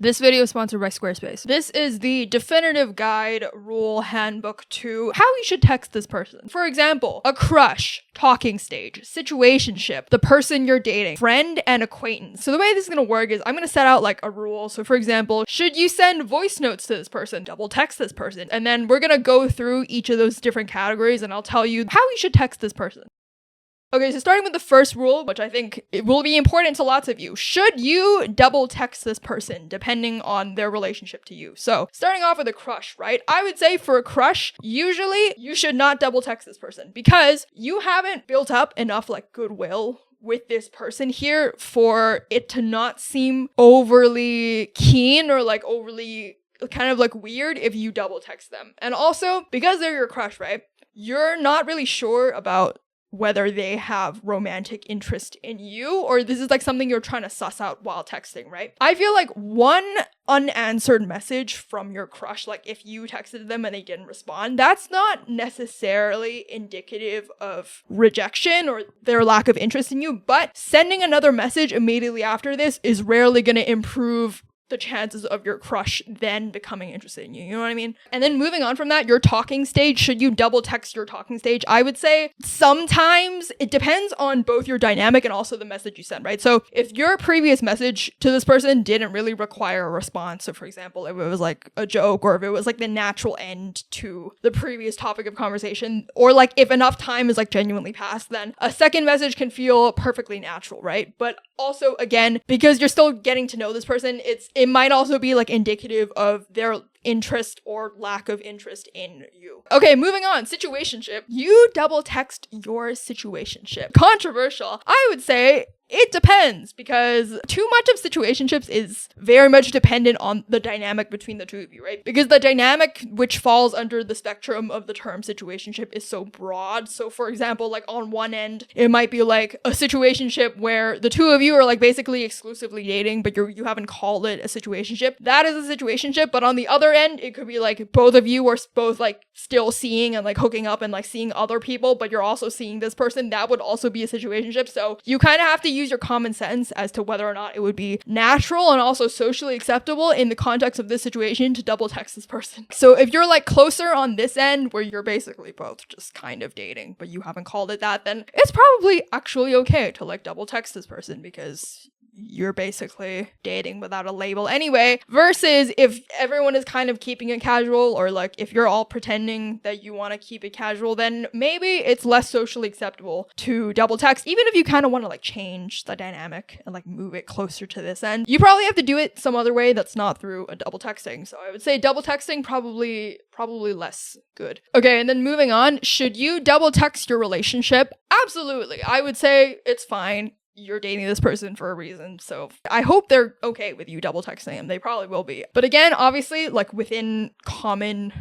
This video is sponsored by Squarespace. This is the definitive guide, rule, handbook to how you should text this person. For example, a crush, talking stage, situationship, the person you're dating, friend, and acquaintance. So the way this is going to work is I'm going to set out like a rule. So for example, should you send voice notes to this person? Double text this person. And then we're going to go through each of those different categories and I'll tell you how you should text this person. Okay, so starting with the first rule, which I think it will be important to lots of you. Should you double text this person depending on their relationship to you? So starting off with a crush, right? I would say for a crush, usually you should not double text this person because you haven't built up enough like goodwill with this person here for it to not seem overly keen or like overly kind of like weird if you double text them. And also, because they're your crush, right? You're not really sure about whether they have romantic interest in you or this is like something you're trying to suss out while texting, right? I feel like one unanswered message from your crush, like if you texted them and they didn't respond, that's not necessarily indicative of rejection or their lack of interest in you, but sending another message immediately after this is rarely going to improve the chances of your crush then becoming interested in you. You know what I mean? And then moving on from that, your talking stage, should you double text your talking stage? I would say sometimes it depends on both your dynamic and also the message you send, right? So if your previous message to this person didn't really require a response, so for example, if it was like a joke or if it was like the natural end to the previous topic of conversation, or like if enough time is like genuinely passed, then a second message can feel perfectly natural, right? But also, again, because you're still getting to know this person, it might also be like indicative of their interest or lack of interest in you. Okay, moving on. Situationship. You double text your situationship. Controversial. I would say it depends because too much of situationships is very much dependent on the dynamic between the two of you, right? Because the dynamic which falls under the spectrum of the term situationship is so broad. So for example, like on one end, it might be like a situationship where the two of you are like basically exclusively dating, but you haven't called it a situationship. That is a situationship. But on the other end, it could be like both of you are both like still seeing and like hooking up and like seeing other people, but you're also seeing this person. That would also be a situationship. So you kind of have to use your common sense as to whether or not it would be natural and also socially acceptable in the context of this situation to double text this person. So if you're like closer on this end where you're basically both just kind of dating, but you haven't called it that, then it's probably actually okay to like double text this person because you're basically dating without a label anyway, versus if everyone is kind of keeping it casual or like if you're all pretending that you want to keep it casual, then maybe it's less socially acceptable to double text. Even if you kind of want to like change the dynamic and like move it closer to this end, you probably have to do it some other way that's not through a double texting. So I would say double texting probably less good. Okay, and then moving on, should you double text your relationship? Absolutely. I would say it's fine. You're dating this person for a reason, so I hope they're okay with you double texting them. They probably will be. But again, obviously, like within common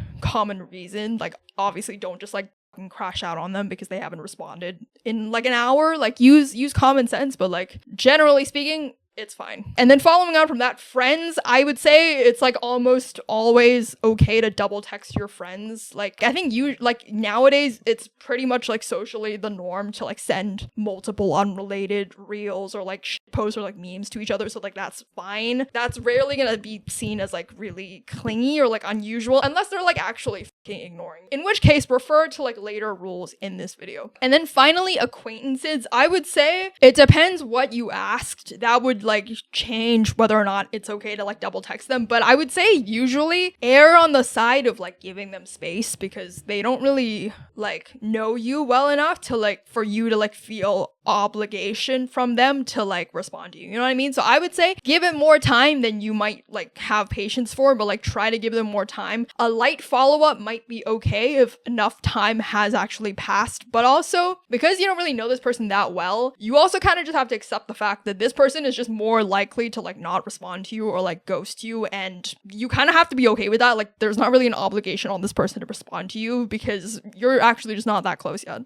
reason, like obviously don't just like crash out on them because they haven't responded in like an hour. Like use common sense, but like generally speaking, it's fine. And then following on from that, friends, I would say it's like almost always okay to double text your friends. Like I think you like nowadays it's pretty much like socially the norm to like send multiple unrelated reels or like posts or like memes to each other. So like that's fine. That's rarely gonna be seen as like really clingy or like unusual unless they're like actually fucking ignoring. In which case refer to like later rules in this video. And then finally, acquaintances, I would say it depends what you asked. That would like change whether or not it's okay to like double text them, but I would say usually err on the side of like giving them space because they don't really like know you well enough to like for you to like feel obligation from them to like respond to you. You know what I mean? So I would say give it more time than you might like have patience for, but like try to give them more time. A light follow-up might be okay if enough time has actually passed, but also because you don't really know this person that well, you also kind of just have to accept the fact that this person is just more likely to like not respond to you or like ghost you, and you kind of have to be okay with that. Like there's not really an obligation on this person to respond to you because you're actually just not that close yet.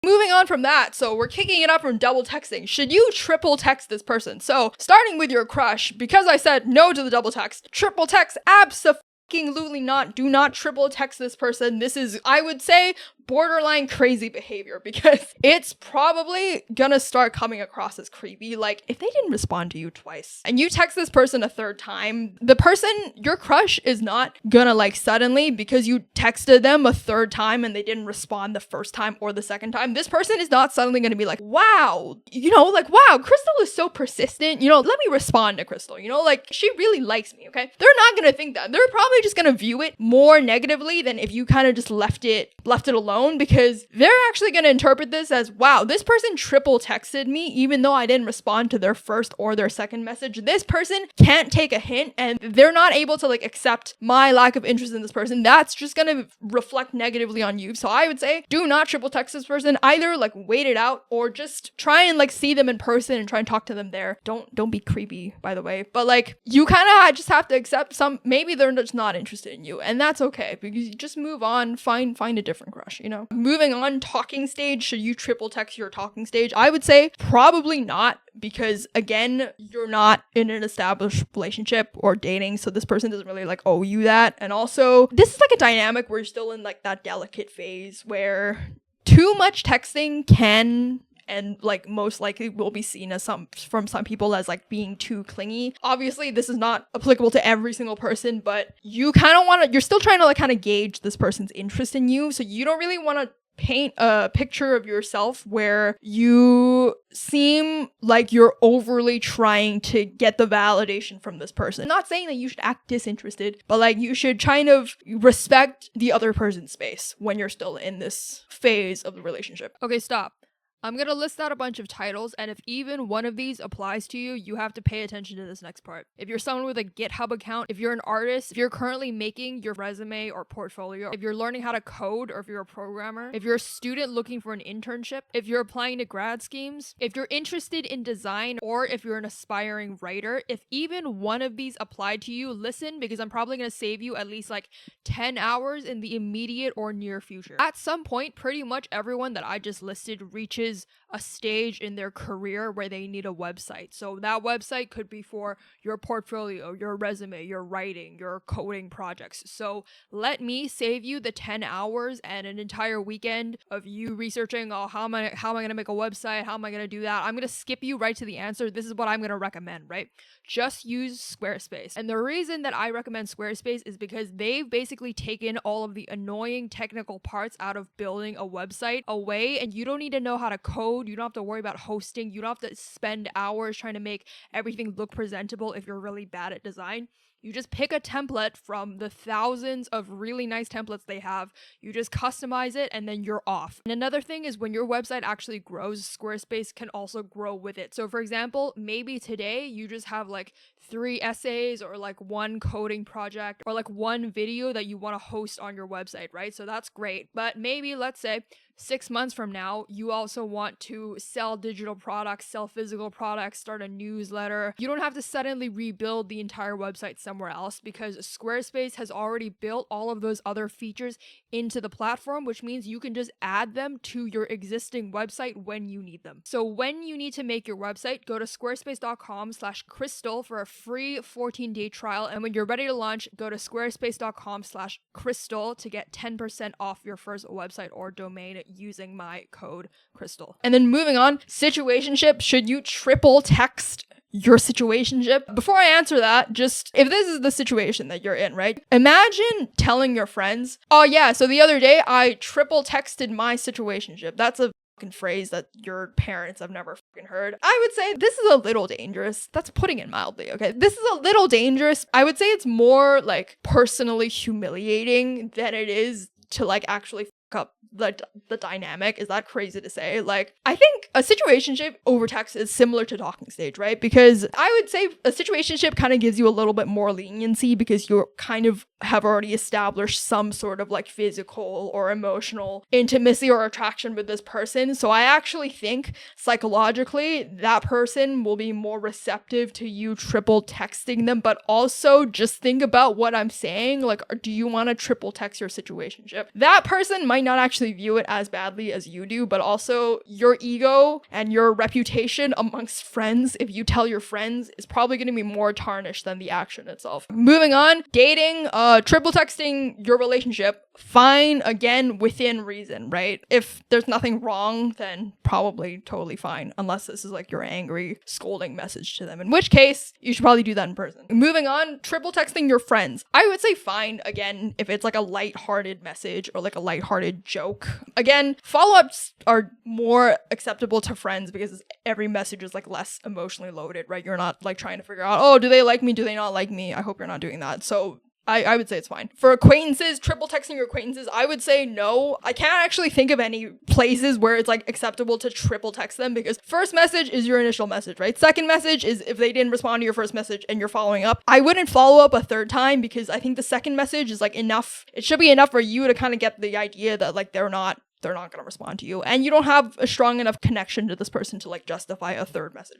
Moving on from that, so we're kicking it up from double texting. Should you triple text this person? So starting with your crush, because I said no to the double text, triple text absolutely not. Do not triple text this person. This is, I would say, borderline crazy behavior because it's probably gonna start coming across as creepy. Like, if they didn't respond to you twice and you text this person a third time, the person, your crush, is not gonna like suddenly, because you texted them a third time and they didn't respond the first time or the second time, this person is not suddenly gonna be like, wow, like, wow, Crystal is so persistent, let me respond to Crystal, like, she really likes me, okay? They're not gonna think that. They're probably just gonna view it more negatively than if you kind of just left it alone, because they're actually gonna interpret this as, wow, this person triple texted me even though I didn't respond to their first or their second message. This person can't take a hint and they're not able to like accept my lack of interest in this person. That's just gonna reflect negatively on you. So I would say, do not triple text this person. Either like wait it out or just try and like see them in person and try and talk to them there. Don't be creepy, by the way. But like, you kind of just have to accept maybe they're just not interested in you, and that's okay, because you just move on, find a different crush, Moving on, talking stage. Should you triple text your talking stage? I would say probably not, because again, you're not in an established relationship or dating, so this person doesn't really like owe you that. And also, this is like a dynamic where you're still in like that delicate phase where too much texting can, and like most likely will be seen as from some people as like being too clingy. Obviously, this is not applicable to every single person, but you kind of you're still trying to like kind of gauge this person's interest in you, so you don't really want to paint a picture of yourself where you seem like you're overly trying to get the validation from this person. I'm not saying that you should act disinterested, but like, you should kind of respect the other person's space when you're still in this phase of the relationship. Okay, stop. I'm gonna list out a bunch of titles, and if even one of these applies to you, you have to pay attention to this next part. If you're someone with a GitHub account, if you're an artist, if you're currently making your resume or portfolio, if you're learning how to code, or if you're a programmer, if you're a student looking for an internship, if you're applying to grad schemes, if you're interested in design, or if you're an aspiring writer, if even one of these apply to you, listen, because I'm probably gonna save you at least like 10 hours in the immediate or near future. At some point, pretty much everyone that I just listed reaches a stage in their career where they need a website. So that website could be for your portfolio, your resume, your writing, your coding projects. So let me save you the 10 hours and an entire weekend of you researching, how am I going to make a website? How am I going to do that? I'm going to skip you right to the answer. This is what I'm going to recommend, right? Just use Squarespace. And the reason that I recommend Squarespace is because they've basically taken all of the annoying technical parts out of building a website away, and you don't need to know how to code. You don't have to worry about hosting. You don't have to spend hours trying to make everything look presentable if you're really bad at design. You just pick a template from the thousands of really nice templates they have. You just customize it and then you're off. And another thing is, when your website actually grows, Squarespace can also grow with it. So for example, maybe today you just have like 3 essays or like 1 coding project or like 1 video that you want to host on your website, right? So that's great. But maybe, let's say, 6 months from now, you also want to sell digital products, sell physical products, start a newsletter. You don't have to suddenly rebuild the entire website somewhere else, because Squarespace has already built all of those other features into the platform, which means you can just add them to your existing website when you need them. So when you need to make your website, go to squarespace.com/crystal for a free 14-day trial. And when you're ready to launch, go to squarespace.com/crystal to get 10% off your first website or domain using my code Crystal. And then moving on, situationship. Should you triple text your situationship? Before I answer that, just if this is the situation that you're in, right? Imagine telling your friends, oh yeah, so the other day I triple texted my situationship. That's a fucking phrase that your parents have never fucking heard. I would say this is a little dangerous. That's putting it mildly, okay? This is a little dangerous. I would say it's more like personally humiliating than it is to like actually up the dynamic. Is that crazy to say? Like, I think a situationship over text is similar to talking stage, right? Because I would say a situationship kind of gives you a little bit more leniency because you kind of have already established some sort of like physical or emotional intimacy or attraction with this person. So I actually think psychologically that person will be more receptive to you triple texting them. But also just think about what I'm saying. Like, do you want to triple text your situationship? That person might not actually view it as badly as you do, but also your ego and your reputation amongst friends, if you tell your friends, is probably going to be more tarnished than the action itself. Moving on, dating, triple texting your relationship, fine, again, within reason, right? If there's nothing wrong, then probably totally fine, unless this is like your angry, scolding message to them, in which case you should probably do that in person. Moving on, triple texting your friends. I would say fine, again, if it's like a lighthearted message or like a lighthearted joke. Again, follow-ups are more acceptable to friends because every message is like less emotionally loaded, right? You're not like trying to figure out, oh, do they like me? Do they not like me? I hope you're not doing that. So I would say it's fine. For acquaintances, triple texting your acquaintances, I would say no. I can't actually think of any places where it's like acceptable to triple text them, because first message is your initial message, right? Second message is if they didn't respond to your first message and you're following up. I wouldn't follow up a third time because I think the second message is like enough. It should be enough for you to kind of get the idea that like they're not going to respond to you, and you don't have a strong enough connection to this person to like justify a third message.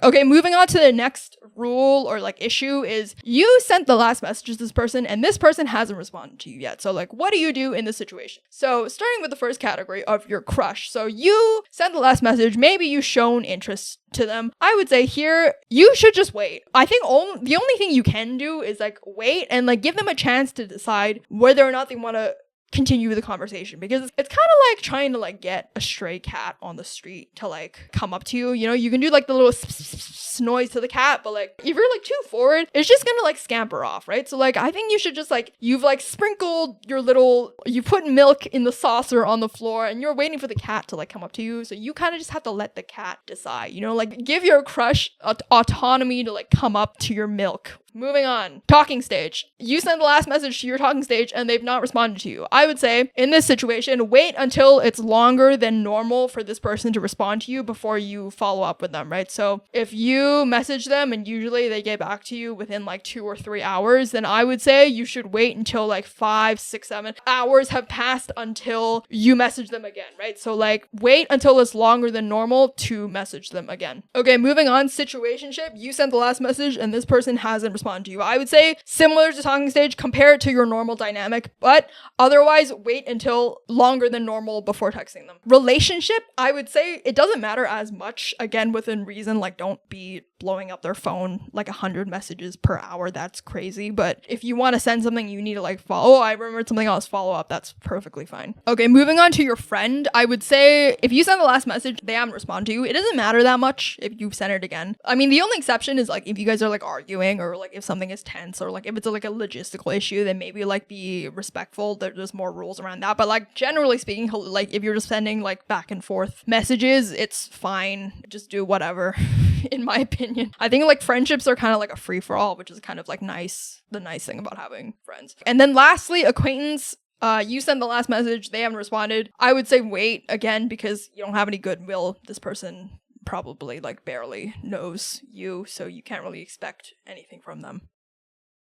Okay, moving on to the next rule or like issue is you sent the last message to this person and this person hasn't responded to you yet. So like, what do you do in this situation? So starting with the first category of your crush. So you sent the last message, maybe you've shown interest to them. I would say here, you should just wait. I think the only thing you can do is like wait and like give them a chance to decide whether or not they want to continue the conversation, because it's kind of like trying to like get a stray cat on the street to like come up to you. You know, you can do like the little noise to the cat, but like if you're like too forward, it's just gonna like scamper off, right? So like I think you should just like, you've like sprinkled you put milk in the saucer on the floor and you're waiting for the cat to like come up to you, so you kind of just have to let the cat decide, you know, like give your crush autonomy to like come up to your milk. Moving on, talking stage. You sent the last message to your talking stage and they've not responded to you. I would say in this situation, wait until it's longer than normal for this person to respond to you before you follow up with them, right? So if you message them and usually they get back to you within like 2 or 3 hours, then I would say you should wait until like 5, 6, 7 hours have passed until you message them again, right? So like wait until it's longer than normal to message them again. Okay, moving on, situationship. You sent the last message and this person hasn't responded to you. I would say similar to talking stage, compare it to your normal dynamic, but otherwise wait until longer than normal before texting them. Relationship, I would say it doesn't matter as much, again within reason, like don't be blowing up their phone like 100 messages per hour. That's crazy. But if you want to send something, you need to like follow. Oh, I remembered something else, follow up. That's perfectly fine. Okay, moving on to your friend. I would say if you send the last message, they haven't responded to you, it doesn't matter that much if you send it again. I mean, the only exception is like if you guys are like arguing, or like if something is tense, or like if it's like a logistical issue, then maybe like be respectful. There's more rules around that. But like generally speaking, like if you're just sending like back and forth messages, it's fine. Just do whatever. In my opinion, I think like friendships are kind of like a free-for-all, which is kind of like the nice thing about having friends. And then lastly, acquaintance. You sent the last message, they haven't responded. I would say wait again, because you don't have any goodwill. This person probably like barely knows you, so you can't really expect anything from them.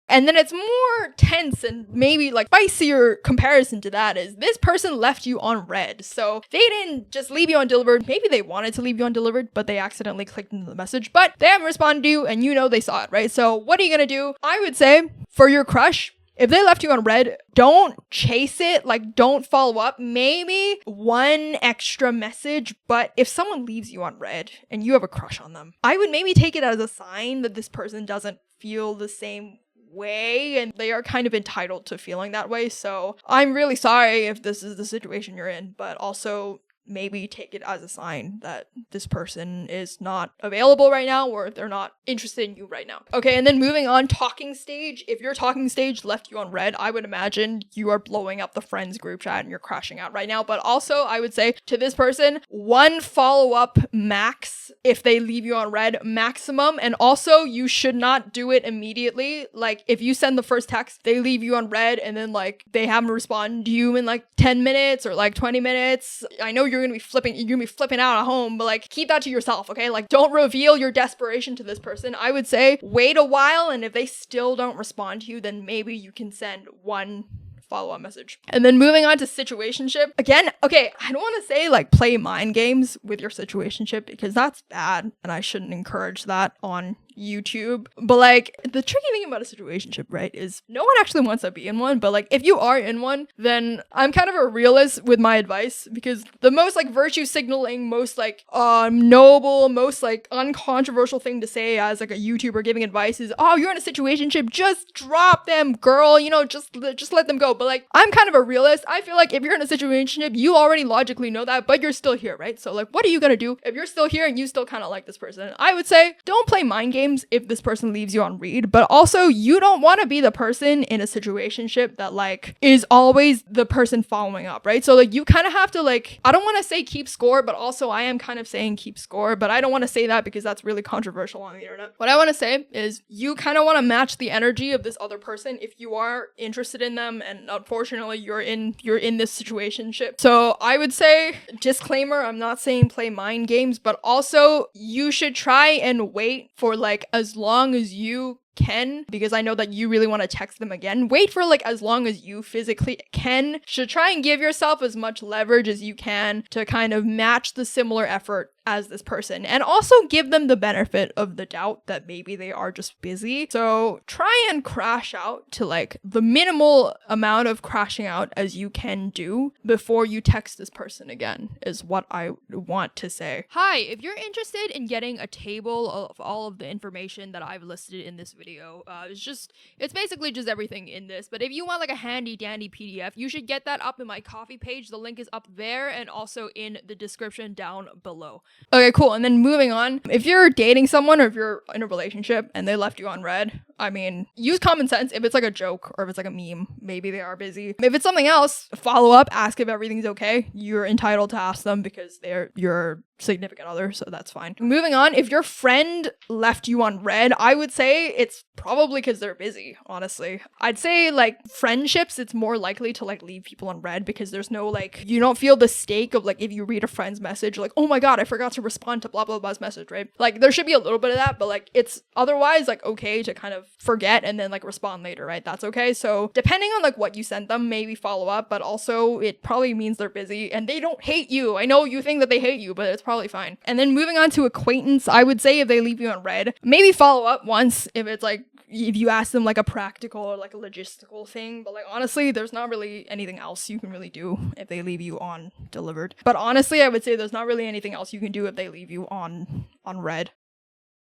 And then it's more tense and maybe like spicier comparison to that is this person left you on read. So they didn't just leave you undelivered. Maybe they wanted to leave you undelivered, but they accidentally clicked into the message, but they haven't responded to you and you know they saw it, right? So what are you gonna do? I would say for your crush, if they left you on read, don't chase it, like don't follow up. Maybe one extra message, but if someone leaves you on read and you have a crush on them, I would maybe take it as a sign that this person doesn't feel the same way and they are kind of entitled to feeling that way. So I'm really sorry if this is the situation you're in, but also maybe take it as a sign that this person is not available right now, or they're not interested in you right now. Okay, and then moving on, talking stage. If your talking stage left you on read, I would imagine you are blowing up the friends group chat and you're crashing out right now. But also I would say to this person, one follow-up max if they leave you on read, maximum. And also you should not do it immediately. Like if you send the first text, they leave you on read and then like they haven't responded to you in like 10 minutes or like 20 minutes. I know you're gonna be flipping out at home, but like keep that to yourself, okay? Like don't reveal your desperation to this person. I would say wait a while, and if they still don't respond to you, then maybe you can send one follow-up message. And then moving on to situationship. Again, okay, I don't want to say like play mind games with your situationship because that's bad and I shouldn't encourage that on YouTube. But like the tricky thing about a situationship, right, is no one actually wants to be in one. But like if you are in one, then I'm kind of a realist with my advice, because the most like virtue signaling, most like noble, most like uncontroversial thing to say as like a YouTuber giving advice is, oh, you're in a situationship, just drop them, girl, you know, just let them go. But like I'm kind of a realist. I feel like if you're in a situationship, you already logically know that, but you're still here, right? So like what are you gonna do if you're still here and you still kind of like this person? I would say don't play mind games if this person leaves you on read, but also you don't want to be the person in a situationship that like is always the person following up, right? So like you kind of have to like, I don't want to say keep score, but also I am kind of saying keep score, but I don't want to say that because that's really controversial on the internet. What I want to say is you kind of want to match the energy of this other person if you are interested in them, and unfortunately you're in this situationship. So I would say, disclaimer, I'm not saying play mind games, but also you should try and wait for like as long as you can, because I know that you really want to text them again. Wait for like as long as you physically can. Should try and give yourself as much leverage as you can to kind of match the similar effort as this person, and also give them the benefit of the doubt that maybe they are just busy. So try and crash out to like the minimal amount of crashing out as you can do before you text this person again, is what I want to say. Hi, if you're interested in getting a table of all of the information that I've listed in this video, it's basically just everything in this, but if you want like a handy dandy PDF, you should get that up in my Ko-fi page. The link is up there and also in the description down below. Okay, cool. And then moving on, if you're dating someone or if you're in a relationship and they left you on red, I mean, use common sense. If it's like a joke or if it's like a meme, maybe they are busy. If it's something else, follow up, ask if everything's okay. You're entitled to ask them because they're your significant other, so that's fine. Moving on, if your friend left you on red, I would say it's probably because they're busy, honestly. I'd say like friendships, it's more likely to like leave people on red because there's no like, you don't feel the stake of like if you read a friend's message, like, oh my god, I forgot to respond to blah blah blah's message, right? Like there should be a little bit of that, but like it's otherwise like okay to kind of forget and then like respond later, right? That's okay. So depending on like what you sent them, maybe follow up, but also it probably means they're busy and they don't hate you. I know you think that they hate you, but it's probably fine. And then moving on to acquaintance, I would say if they leave you on red, maybe follow up once if it's like, if you ask them like a practical or like a logistical thing, but like honestly there's not really anything else you can really do if they leave you on delivered. But honestly I would say there's not really anything else you can do if they leave you on red.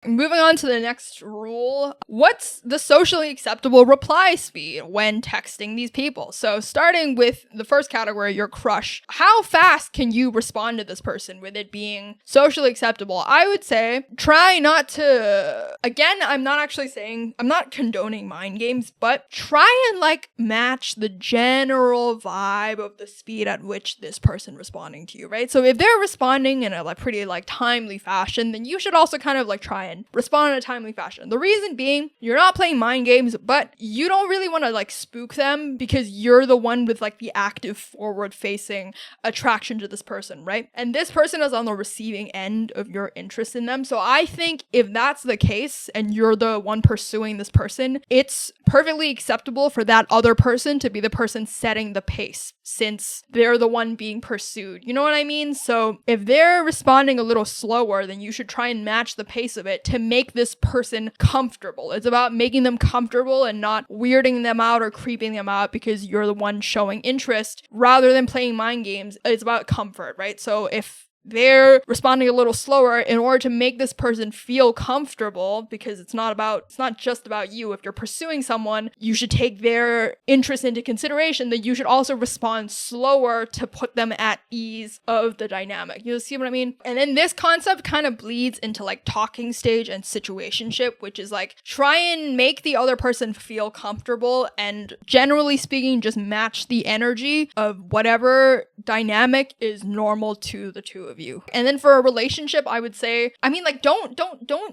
Moving on to the next rule, what's the socially acceptable reply speed when texting these people? So starting with the first category, your crush. How fast can you respond to this person with it being socially acceptable? I would say try not to, again, I'm not condoning mind games, but try and like match the general vibe of the speed at which this person responding to you, right? So if they're responding in a like pretty like timely fashion, then you should also kind of like try and respond in a timely fashion. The reason being, you're not playing mind games, but you don't really want to like spook them because you're the one with like the active forward facing attraction to this person, right? And this person is on the receiving end of your interest in them. So I think if that's the case and you're the one pursuing this person, it's perfectly acceptable for that other person to be the person setting the pace since they're the one being pursued. You know what I mean? So if they're responding a little slower, then you should try and match the pace of it to make this person comfortable. It's about making them comfortable and not weirding them out or creeping them out because you're the one showing interest rather than playing mind games. It's about comfort, right? So if they're responding a little slower in order to make this person feel comfortable, because it's not just about you. If you're pursuing someone, you should take their interest into consideration, that you should also respond slower to put them at ease of the dynamic. You see what I mean? And then this concept kind of bleeds into like talking stage and situationship, which is like try and make the other person feel comfortable and generally speaking, just match the energy of whatever dynamic is normal to the two of you. And then for a relationship, I would say, I mean, like, don't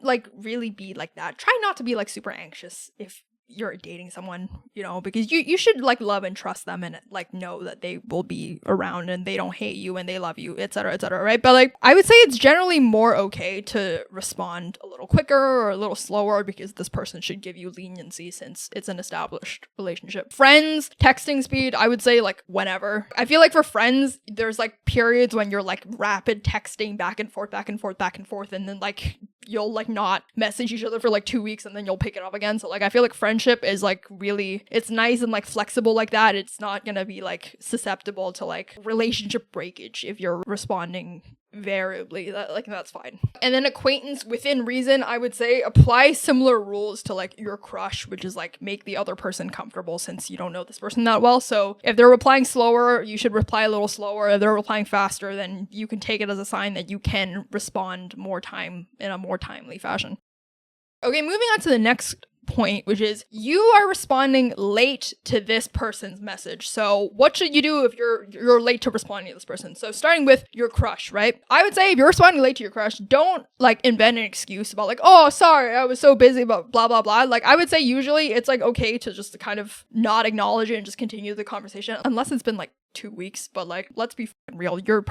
like really be like that. Try not to be like super anxious if you're dating someone, you know, because you should like love and trust them and like know that they will be around and they don't hate you and they love you, etc., right? But like I would say it's generally more okay to respond a little quicker or a little slower because this person should give you leniency since it's an established relationship. Friends, texting speed, I would say like whenever. I feel like for friends, there's like periods when you're like rapid texting back and forth, and then like you'll like not message each other for like 2 weeks and then you'll pick it up again. So like I feel like friendship is like really, it's nice and like flexible like that. It's not gonna be like susceptible to like relationship breakage if you're responding variably. That's fine. And then acquaintance, within reason, I would say apply similar rules to like your crush, which is like make the other person comfortable since you don't know this person that well. So if they're replying slower, you should reply a little slower. If they're replying faster, then you can take it as a sign that you can respond more time in a more timely fashion. Okay, moving on to the next point, which is you are responding late to this person's message. So what should you do if you're late to responding to this person? So starting with your crush, right? I would say if you're responding late to your crush, don't like invent an excuse about like, oh, sorry, I was so busy about blah, blah, blah. Like I would say usually it's like okay to just kind of not acknowledge it and just continue the conversation unless it's been like 2 weeks, but like let's be real, you're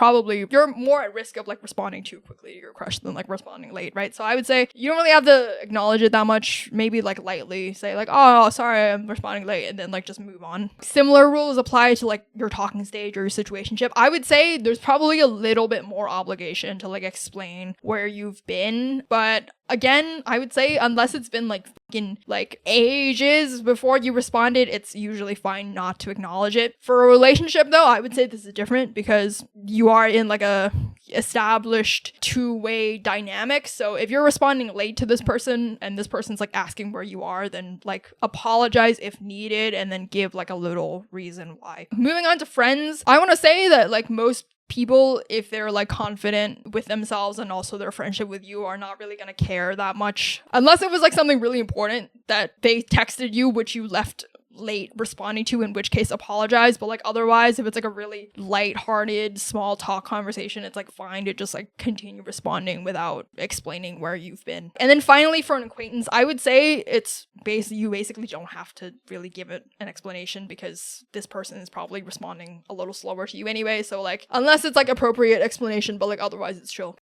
more at risk of like responding too quickly to your crush than like responding late, right? So I would say you don't really have to acknowledge it that much. Maybe like lightly say like, oh, sorry, I'm responding late, and then like just move on. Similar rules apply to like your talking stage or your situationship. I would say there's probably a little bit more obligation to like explain where you've been, but again, I would say unless it's been like fucking like ages before you responded, it's usually fine not to acknowledge it. For a relationship though, I would say this is different because you are in like a established two-way dynamic. So if you're responding late to this person and this person's like asking where you are, then like apologize if needed and then give like a little reason why. Moving on to friends, I want to say that like most people, if they're like confident with themselves and also their friendship with you, are not really gonna care that much unless it was like something really important that they texted you which you left late responding to, in which case apologize. But like otherwise, if it's like a really lighthearted small talk conversation, it's like fine to just like continue responding without explaining where you've been. And then finally, for an acquaintance, I would say it's you basically don't have to really give it an explanation because this person is probably responding a little slower to you anyway. So like unless it's like appropriate explanation, but like otherwise it's chill.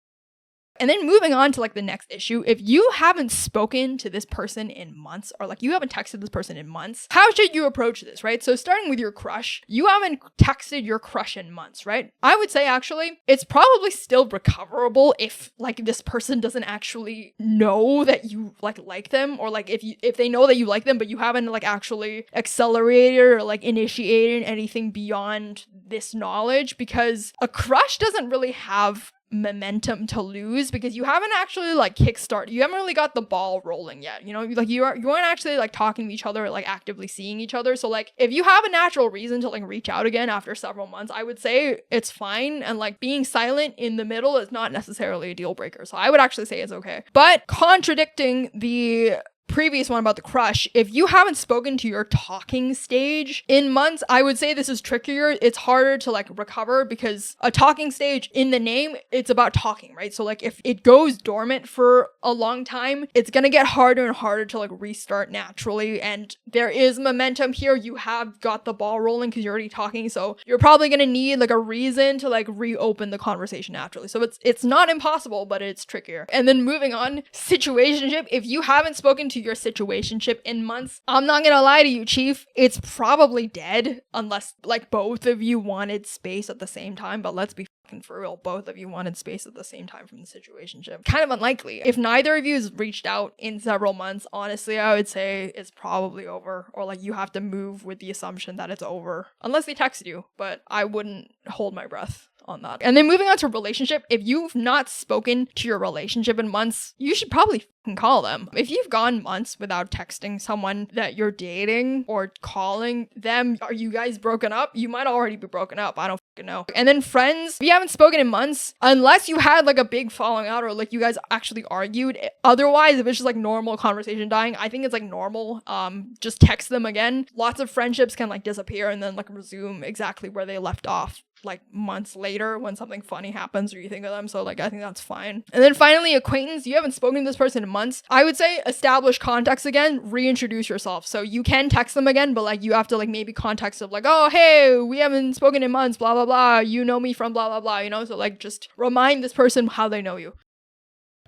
And then moving on to like the next issue, if you haven't spoken to this person in months or like you haven't texted this person in months, how should you approach this, right? So starting with your crush, you haven't texted your crush in months, right? I would say actually it's probably still recoverable if like this person doesn't actually know that you like them, or like if they know that you like them but you haven't like actually accelerated or like initiated anything beyond this knowledge, because a crush doesn't really have momentum to lose because you haven't actually like kickstart, you haven't really got the ball rolling yet, you know, like you aren't actually like talking to each other or like actively seeing each other. So like if you have a natural reason to like reach out again after several months, I would say it's fine, and like being silent in the middle is not necessarily a deal breaker. So I would actually say it's okay. But contradicting the previous one about the crush, if you haven't spoken to your talking stage in months, I would say this is trickier. It's harder to like recover because a talking stage, in the name, it's about talking, right? So like if it goes dormant for a long time, it's gonna get harder and harder to like restart naturally. And there is momentum here. You have got the ball rolling because you're already talking. So you're probably gonna need like a reason to like reopen the conversation naturally. So it's not impossible, but it's trickier. And then moving on, situationship. If you haven't spoken to your situationship in months, I'm not gonna lie to you, Chief, it's probably dead unless like both of you wanted space at the same time. But let's be fucking for real, both of you wanted space at the same time from the situationship. Kind of unlikely. If neither of you has reached out in several months, honestly, I would say it's probably over, or like you have to move with the assumption that it's over unless they text you, but I wouldn't hold my breath on that. And then moving on to relationship, if you've not spoken to your relationship in months, you should probably fucking call them. If you've gone months without texting someone that you're dating or calling them, are you guys broken up? You might already be broken up. I don't fucking know. And then friends, if you haven't spoken in months, unless you had like a big falling out or like you guys actually argued, otherwise if it's just like normal conversation dying, I think it's like normal. Just text them again. Lots of friendships can like disappear and then like resume exactly where they left off like months later when something funny happens or you think of them. So like I think that's fine. And then finally, acquaintance, you haven't spoken to this person in months. I would say establish context again, reintroduce yourself. So you can text them again, but like you have to like maybe context of like, oh hey, we haven't spoken in months, blah blah blah, you know me from blah blah blah, you know. So like just remind this person how they know you.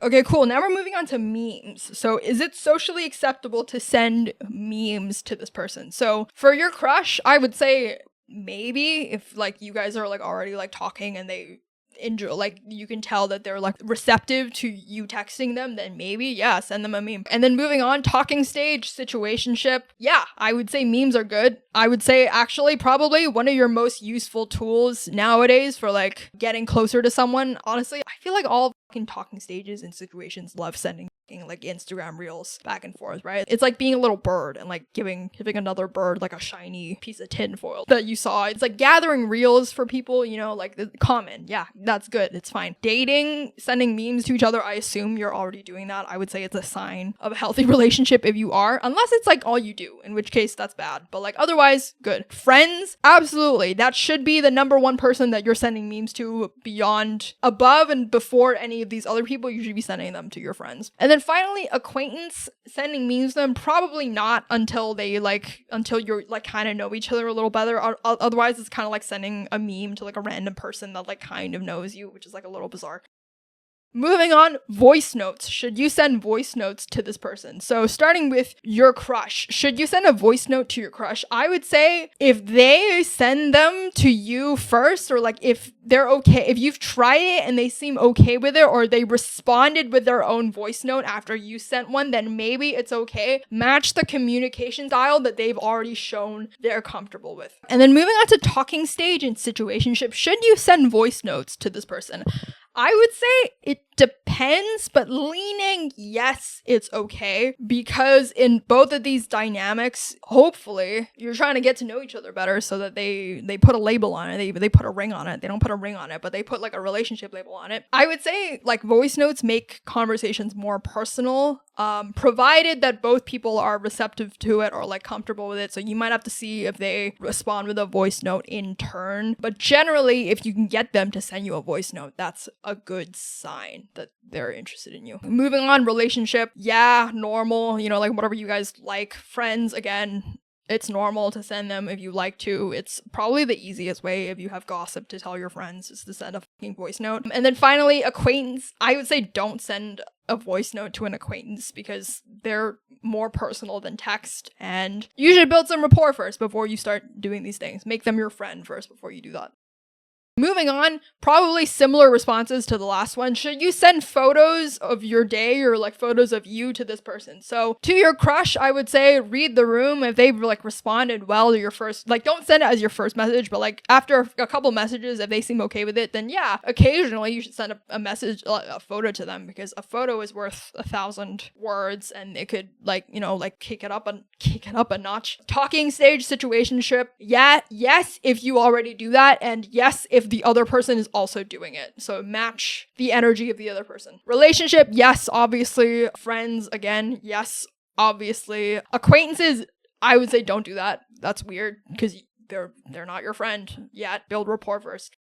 Okay, cool. Now we're moving on to memes. So is it socially acceptable to send memes to this person? So for your crush, I would say maybe if like you guys are like already like talking and enjoy, like you can tell that they're like receptive to you texting them, then maybe, yeah, send them a meme. And then moving on, talking stage, situationship. Yeah, I would say memes are good. I would say actually probably one of your most useful tools nowadays for like getting closer to someone. Honestly, I feel like all fucking talking stages and situations love sending like Instagram reels back and forth, right? It's like being a little bird and like giving another bird like a shiny piece of tin foil that you saw. It's like gathering reels for people, you know, like common. Yeah, that's good. It's fine. Dating, sending memes to each other, I assume you're already doing that. I would say it's a sign of a healthy relationship if you are, unless it's like all you do, in which case that's bad. But like otherwise, good. Friends, absolutely. That should be the number one person that you're sending memes to beyond, above and before any of these other people. You should be sending them to your friends. And then finally, acquaintance, sending memes to them, probably not until you're like kind of know each other a little better. Otherwise, it's kind of like sending a meme to like a random person that like kind of knows you, which is like a little bizarre. Moving on, voice notes. Should you send voice notes to this person? So starting with your crush, should you send a voice note to your crush? I would say if they send them to you first, or like if they're okay, if you've tried it and they seem okay with it, or they responded with their own voice note after you sent one, then maybe it's okay. Match the communication style that they've already shown they're comfortable with. And then moving on to talking stage and situationship, should you send voice notes to this person? I would say it depends, but leaning yes, it's okay, because in both of these dynamics, hopefully you're trying to get to know each other better, so that they put a label on it, they put a ring on it. They don't put a ring on it, but they put like a relationship label on it. I would say like voice notes make conversations more personal, provided that both people are receptive to it or like comfortable with it. So you might have to see if they respond with a voice note in turn, but generally if you can get them to send you a voice note, that's a good sign that they're interested in you. Moving on, relationship, yeah, normal, you know, like whatever you guys like. Friends, again, it's normal to send them if you like to. It's probably the easiest way if you have gossip to tell your friends, is to send a fucking voice note. And then finally, acquaintance, I would say don't send a voice note to an acquaintance, because they're more personal than text, and you should build some rapport first before you start doing these things. Make them your friend first before you do that. Moving on, probably similar responses to the last one. Should you send photos of your day or like photos of you to this person? So to your crush, I would say read the room. If they've like responded well to your first, like don't send it as your first message, but like after a couple messages, if they seem okay with it, then yeah, occasionally you should send a message, a photo to them, because a photo is worth 1,000 words, and it could like, you know, like kick it up a notch. Talking stage, situationship. Yeah, yes, if you already do that, and yes, if the other person is also doing it. So match the energy of the other person. Relationship, yes, obviously. Friends, again, yes, obviously. Acquaintances, I would say don't do that. That's weird, because they're not your friend yet. Build rapport first.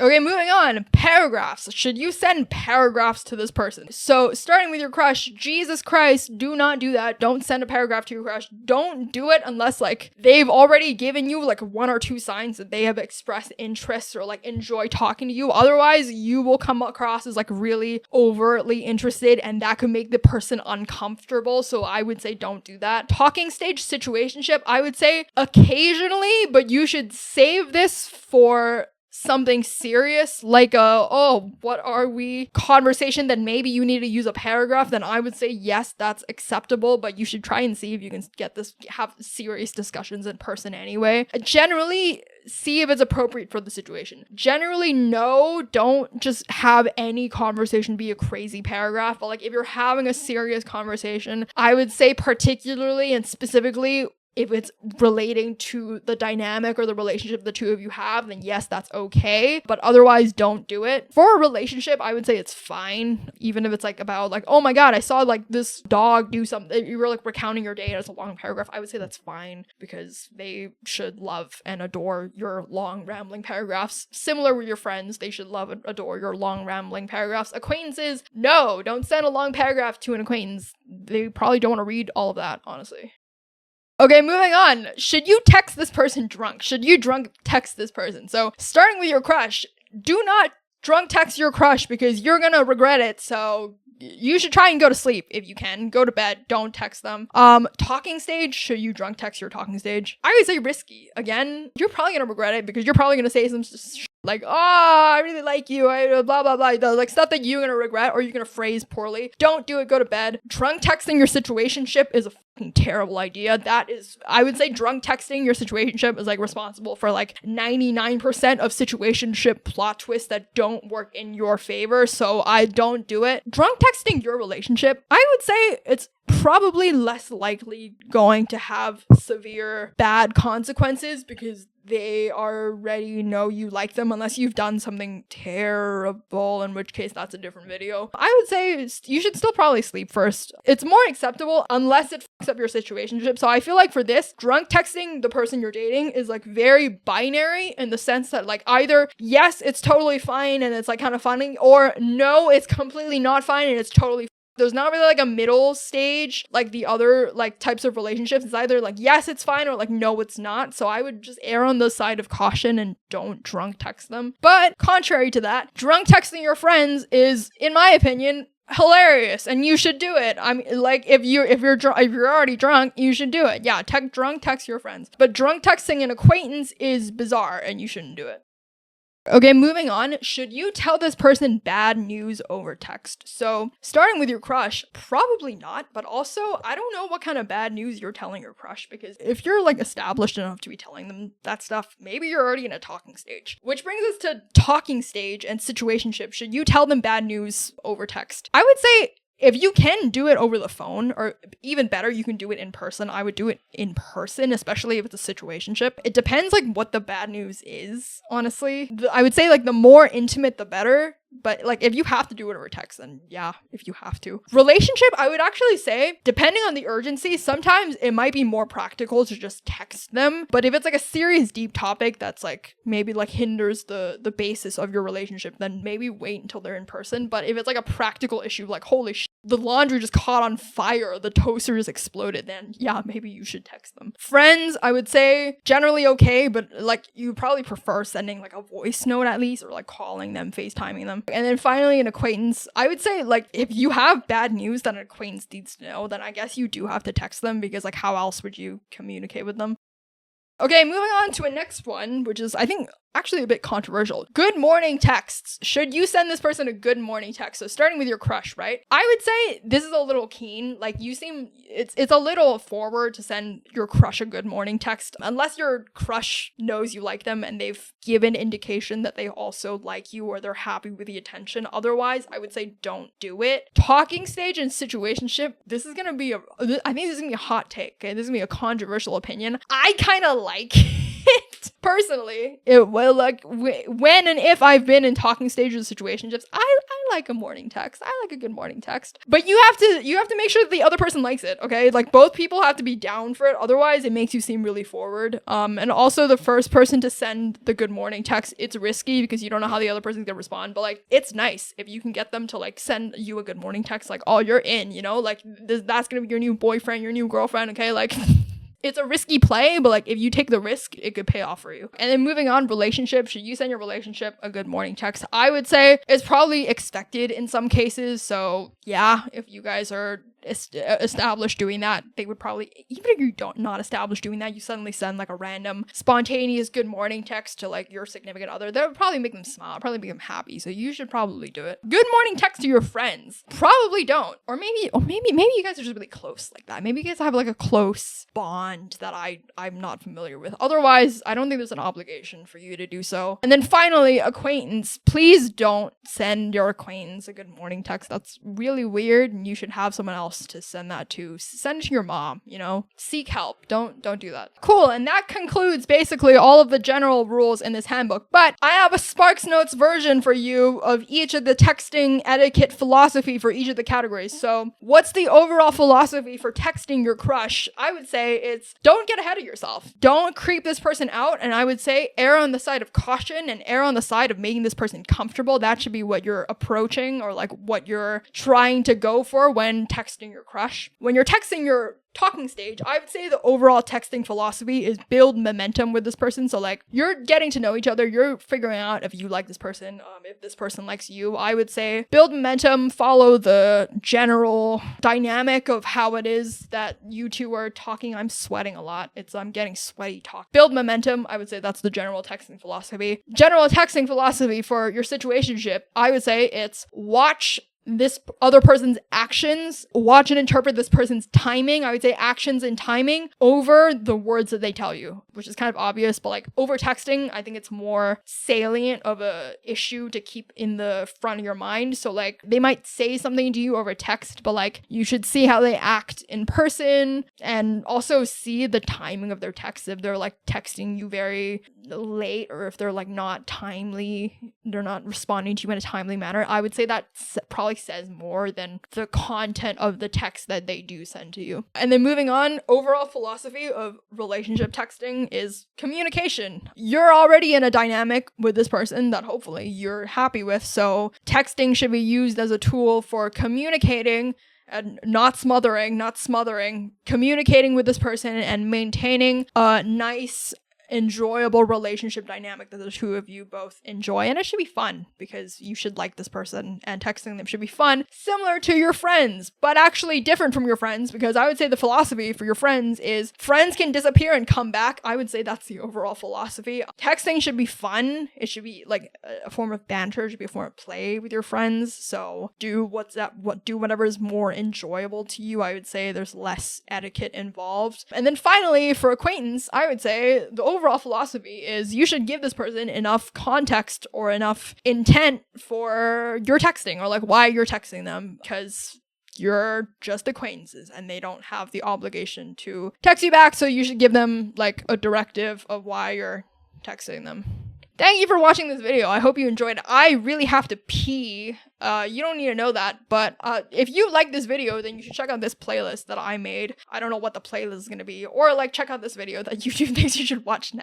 Okay, moving on. Paragraphs. Should you send paragraphs to this person? So, starting with your crush, Jesus Christ, do not do that. Don't send a paragraph to your crush. Don't do it unless, like, they've already given you, like, 1 or 2 signs that they have expressed interest or, like, enjoy talking to you. Otherwise, you will come across as, like, really overtly interested, and that could make the person uncomfortable. So, I would say don't do that. Talking stage, situationship, I would say occasionally, but you should save this for something serious, like what are we conversation, then maybe you need to use a paragraph. Then I would say yes, that's acceptable, but you should try and see if you can have serious discussions in person anyway. Generally, see if it's appropriate for the situation. Generally, no, don't just have any conversation be a crazy paragraph, but like if you're having a serious conversation, I would say particularly and specifically if it's relating to the dynamic or the relationship the two of you have, then yes, that's okay. But otherwise, don't do it. For a relationship, I would say it's fine. Even if it's like about like, oh my God, I saw like this dog do something. You were like recounting your day and it's a long paragraph. I would say that's fine, because they should love and adore your long rambling paragraphs. Similar with your friends, they should love and adore your long rambling paragraphs. Acquaintances, no, don't send a long paragraph to an acquaintance. They probably don't want to read all of that, honestly. Okay, moving on. Should you text this person drunk? Should you drunk text this person? So, starting with your crush, do not drunk text your crush, because you're gonna regret it. So, you should try and go to sleep if you can. Go to bed. Don't text them. Talking stage. Should you drunk text your talking stage? I would say risky. Again, you're probably gonna regret it, because you're probably gonna say some Like, oh, I really like you, I blah blah blah, the like stuff that you're gonna regret or you're gonna phrase poorly. Don't do it. Go to bed. Drunk texting your situationship is a fucking terrible idea. That is, I would say drunk texting your situationship is like responsible for like 99% of situationship plot twists that don't work in your favor. So I don't do it. Drunk texting your relationship, I would say it's probably less likely going to have severe bad consequences because they already know you like them unless you've done something terrible, in which case that's a different video. I would say you should still probably sleep first. It's more acceptable unless it fucks up your situationship. So I feel like for this, drunk texting the person you're dating is like very binary in the sense that like either yes, it's totally fine and it's like kind of funny, or no, it's completely not fine and it's totally there's not really like a middle stage like the other like types of relationships. It's either like yes it's fine or like no it's not. So I would just err on the side of caution and don't drunk text them. But contrary to that, drunk texting your friends is, in my opinion, hilarious and you should do it. I mean, like if you're already drunk, you should do it. Yeah, drunk text your friends. But drunk texting an acquaintance is bizarre and you shouldn't do it. Okay, moving on. Should you tell this person bad news over text? So, starting with your crush, probably not, but also, I don't know what kind of bad news you're telling your crush, because if you're like established enough to be telling them that stuff, maybe you're already in a talking stage. Which brings us to talking stage and situationship. Should you tell them bad news over text? I would say if you can do it over the phone, or even better, you can do it in person. I would do it in person, especially if it's a situationship. It depends like what the bad news is, honestly. I would say like the more intimate, the better. But like if you have to do it over text, then yeah, if you have to. Relationship, I would actually say, depending on the urgency, sometimes it might be more practical to just text them. But if it's like a serious deep topic that's like maybe like hinders the basis of your relationship, then maybe wait until they're in person. But if it's like a practical issue, like holy shit, the laundry just caught on fire, the toaster just exploded, then yeah, maybe you should text them. Friends, I would say generally okay, but like you probably prefer sending like a voice note at least, or like calling them, FaceTiming them. And then finally, an acquaintance. I would say, like, if you have bad news that an acquaintance needs to know, then I guess you do have to text them, because, like, how else would you communicate with them? Okay, moving on to a next one, which is, I think, actually a bit controversial. Good morning texts. Should you send this person a good morning text? So starting with your crush, right? I would say this is a little keen. Like you seem, it's a little forward to send your crush a good morning text, unless your crush knows you like them and they've given indication that they also like you or they're happy with the attention. Otherwise, I would say don't do it. Talking stage and situationship. This is gonna be I think this is gonna be a hot take. Okay, this is gonna be a controversial opinion. I kind of like it personally. It will like when and if I've been in talking stages of situationships, I like a morning text. I like a good morning text. But you have to make sure that the other person likes it, okay? Like both people have to be down for it. Otherwise, it makes you seem really forward. And also the first person to send the good morning text, it's risky because you don't know how the other person's gonna respond. But like, it's nice if you can get them to like send you a good morning text. Like, oh, you're in, you know? Like that's gonna be your new boyfriend, your new girlfriend, okay? Like. It's a risky play, but like if you take the risk, it could pay off for you. And then moving on, relationship. Should you send your relationship a good morning text? I would say it's probably expected in some cases. So yeah, if you guys are established doing that, they would probably, even if you don't not established doing that, you suddenly send like a random spontaneous good morning text to like your significant other, that would probably make them smile, probably make them happy. So you should probably do it. Good morning text to your friends, probably don't. Or maybe you guys are just really close like that. Maybe you guys have like a close bond that I'm not familiar with. Otherwise, I don't think there's an obligation for you to do so. And then finally, acquaintance. Please don't send your acquaintance a good morning text. That's really weird, and you should have someone else to send that to. Send it to your mom, you know? Seek help. Don't do that. Cool, and that concludes basically all of the general rules in this handbook. But I have a Sparks Notes version for you of each of the texting etiquette philosophy for each of the categories. So what's the overall philosophy for texting your crush? I would say it's don't get ahead of yourself. Don't creep this person out, and I would say err on the side of caution and err on the side of making this person comfortable. That should be what you're approaching, or like what you're trying to go for when texting texting your crush. When you're texting your talking stage, I would say the overall texting philosophy is build momentum with this person. So like you're getting to know each other, you're figuring out if you like this person, if this person likes you. I would say build momentum, follow the general dynamic of how it is that you two are talking. I'm sweating a lot. I'm getting sweaty talk. Build momentum. I would say that's the general texting philosophy. General texting philosophy for your situationship, I would say it's watch this other person's actions, watch and interpret this person's timing. I would say actions and timing over the words that they tell you, which is kind of obvious, but like over texting, I think it's more salient of a issue to keep in the front of your mind. So like they might say something to you over text, but like you should see how they act in person and also see the timing of their text. If they're like texting you very late or if they're like not timely, they're not responding to you in a timely manner, I would say that probably says more than the content of the text that they do send to you. And then moving on, overall philosophy of relationship texting is communication. You're already in a dynamic with this person that hopefully you're happy with, so texting should be used as a tool for communicating and not smothering, communicating with this person and maintaining a nice, enjoyable relationship dynamic that the two of you both enjoy. And it should be fun because you should like this person and texting them should be fun, similar to your friends, but actually different from your friends, because I would say the philosophy for your friends is friends can disappear and come back. I would say that's the overall philosophy. Texting should be fun. It should be like a form of banter. It should be a form of play with your friends. So do whatever is more enjoyable to you. I would say there's less etiquette involved. And then finally, for acquaintance, I would say the overall philosophy is you should give this person enough context or enough intent for your texting or like why you're texting them, because you're just acquaintances and they don't have the obligation to text you back. So you should give them like a directive of why you're texting them. Thank you for watching this video. I hope you enjoyed it. I really have to pee. You don't need to know that, but if you like this video, then you should check out this playlist that I made. I don't know what the playlist is going to be, or like check out this video that YouTube thinks you should watch next.